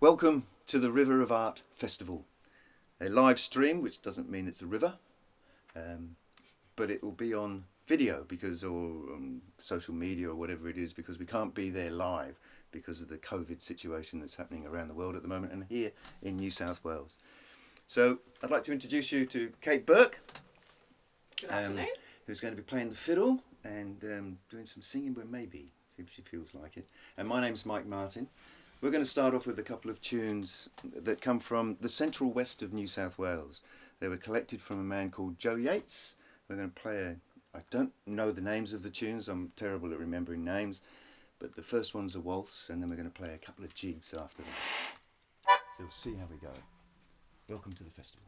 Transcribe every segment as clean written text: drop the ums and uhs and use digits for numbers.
Welcome to the River of Art Festival, a live stream, which doesn't mean it's a river, but it will be on video or on social media or whatever it is, because we can't be there live because of the COVID situation that's happening around the world at the moment and here in New South Wales. So I'd like to introduce you to Kate Burke. Good afternoon. Who's going to be playing the fiddle and doing some singing, well, maybe, if she feels like it. And my name's Mike Martin. We're going to start off with a couple of tunes that come from the central west of New South Wales. They were collected from a man called Joe Yates. We're going to play I don't know the names of the tunes, I'm terrible at remembering names, but the first one's a waltz, and then we're going to play a couple of jigs after that. So we'll see how we go. Welcome to the festival.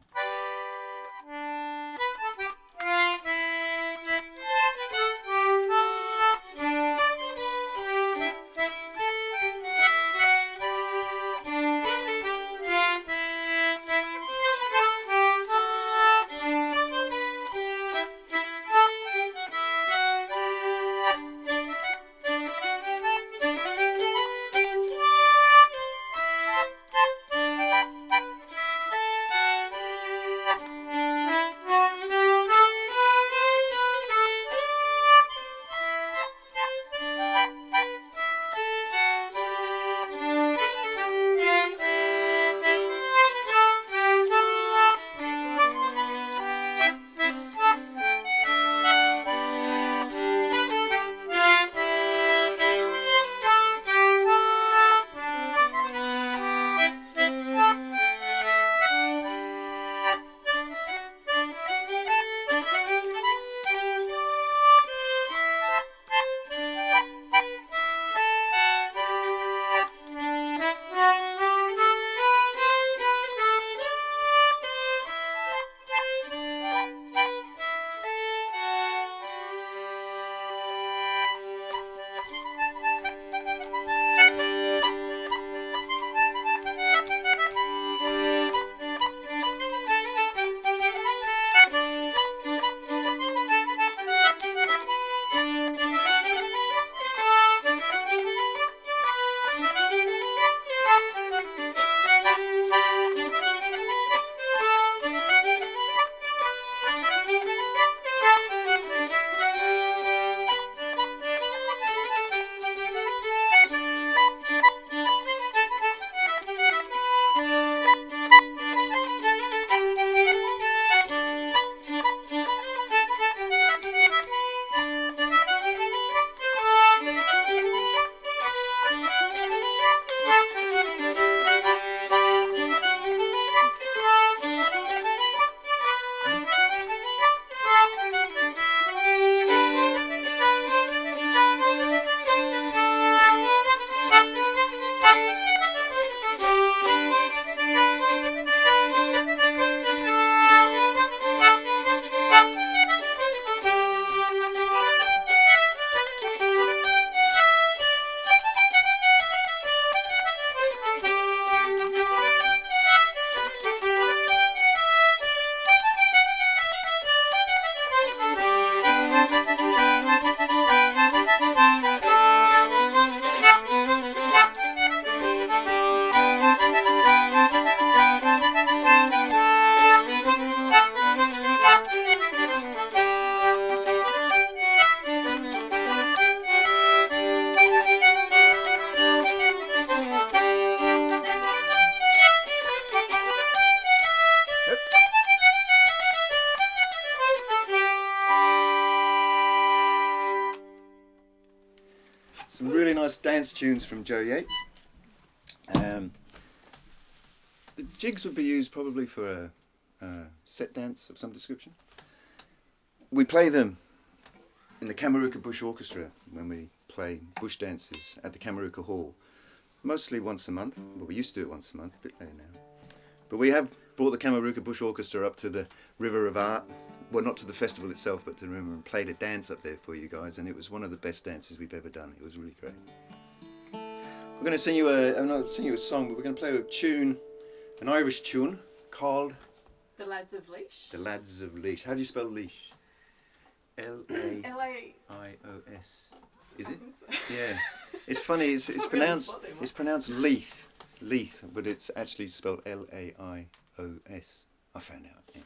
Some really nice dance tunes from Joe Yates. The jigs would be used probably for a set dance of some description. We play them in the Kamarooka Bush Orchestra when we play bush dances at the Kamarooka Hall, mostly once a month. Well, we used to do it once a month, a bit later now. But we have brought the Kamarooka Bush Orchestra up to the River of Art. Well, not to the festival itself, but to the river, and played a dance up there for you guys, and it was one of the best dances we've ever done. It was really great. We're going to sing you a song, but we're going to play a tune, an Irish tune called The Lads of Leash. The Lads of Leash. How do you spell leash? L-A-I-O-S. Is it? So. Yeah. It's funny. It's pronounced Leith. Leith, but it's actually spelled Laios. I found out. Yeah.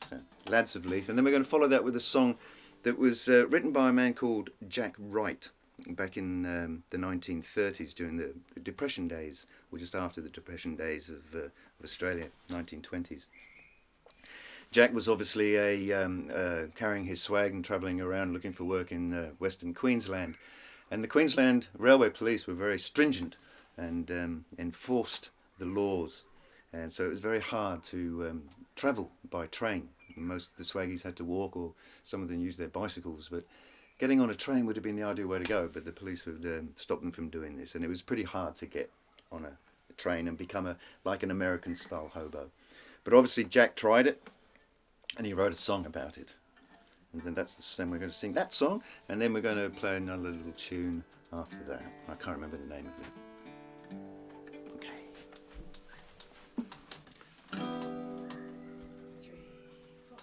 So, Lads of Leith. And then we're going to follow that with a song that was written by a man called Jack Wright back in the 1930s during the Depression days, or just after the Depression days of Australia, 1920s. Jack was obviously carrying his swag and travelling around looking for work in Western Queensland. And the Queensland Railway Police were very stringent and enforced the laws. And so it was very hard to travel by train. Most of the swaggies had to walk, or some of them used their bicycles. But getting on a train would have been the ideal way to go, but the police would stop them from doing this. And it was pretty hard to get on a train and become like an American-style hobo. But obviously Jack tried it, and he wrote a song about it. And then then we're going to sing that song, and then we're going to play another little tune after that. I can't remember the name of it. Okay. 3, 4.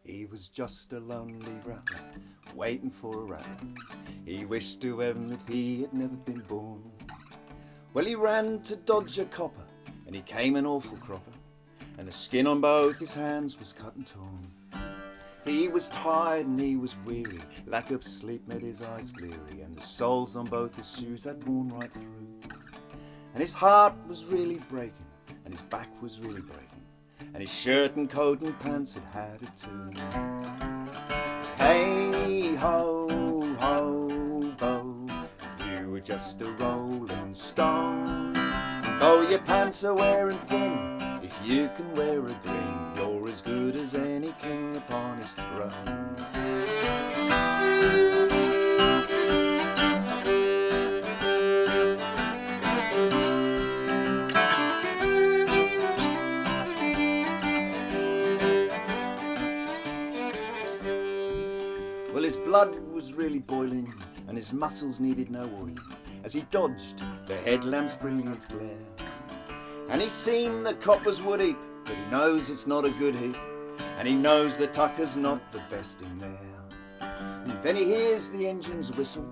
He was just a lonely rattler, waiting for a rattler. He wished to heaven that he had never been born. Well, he ran to dodge a copper, and he came an awful cropper, and the skin on both his hands was cut and torn. He was tired and he was weary, lack of sleep made his eyes bleary, and the soles on both his shoes had worn right through. And his heart was really breaking, and his back was really breaking, and his shirt and coat and pants had had it too. Hey ho, ho, bo, you were just a rolling stone. Though your pants are wearing thin, if you can wear a grin, you're as good as any king upon his throne. Well, his blood was really boiling, and his muscles needed no oiling, as he dodged the headlamp's brilliant glare. And he's seen the copper's wood heap, but he knows it's not a good heap, and he knows the tucker's not the best in there. And then he hears the engine's whistle,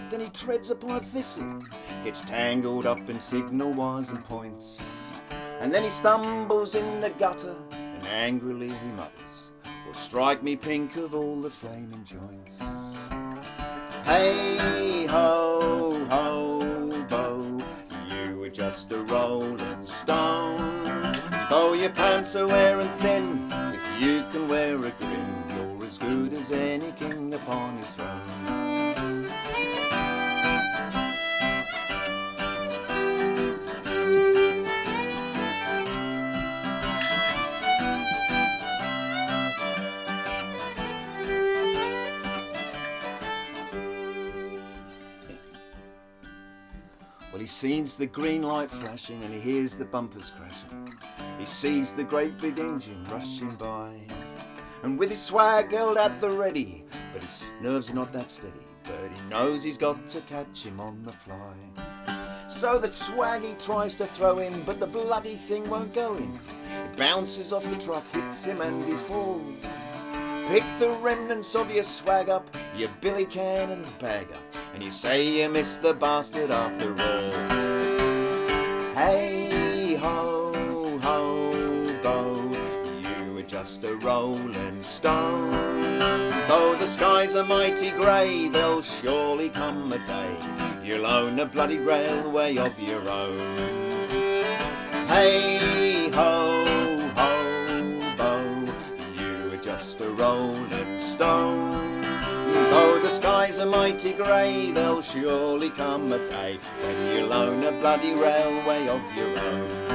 then he treads upon a thistle, gets tangled up in signal wires and points, and then he stumbles in the gutter, and angrily he mutters, "Well, strike me pink of all the flaming joints." Hey ho, ho, bo, you were just a rolling stone. Though your pants are wearing thin, if you can wear a grin, you're as good as any king upon his throne. Well, he sees the green light flashing and he hears the bumpers crashing. He sees the great big engine rushing by, and with his swag held at the ready, but his nerves are not that steady, but he knows he's got to catch him on the fly. So that swag he tries to throw in, but the bloody thing won't go in. It bounces off the truck, hits him and he falls. Pick the remnants of your swag up, your billy can and bag up, and you say you missed the bastard after all. Hey ho, ho, go, you were just a rolling stone. Though the skies are mighty grey, there'll surely come a day you'll own a bloody railway of your own. Hey ho, ho, bo, you were just a rolling stone. Though the skies are mighty grey, there'll surely come a day when you'll own a bloody railway of your own.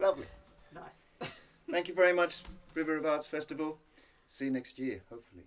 Lovely. Nice. Thank you very much, River of Arts Festival. See you next year, hopefully.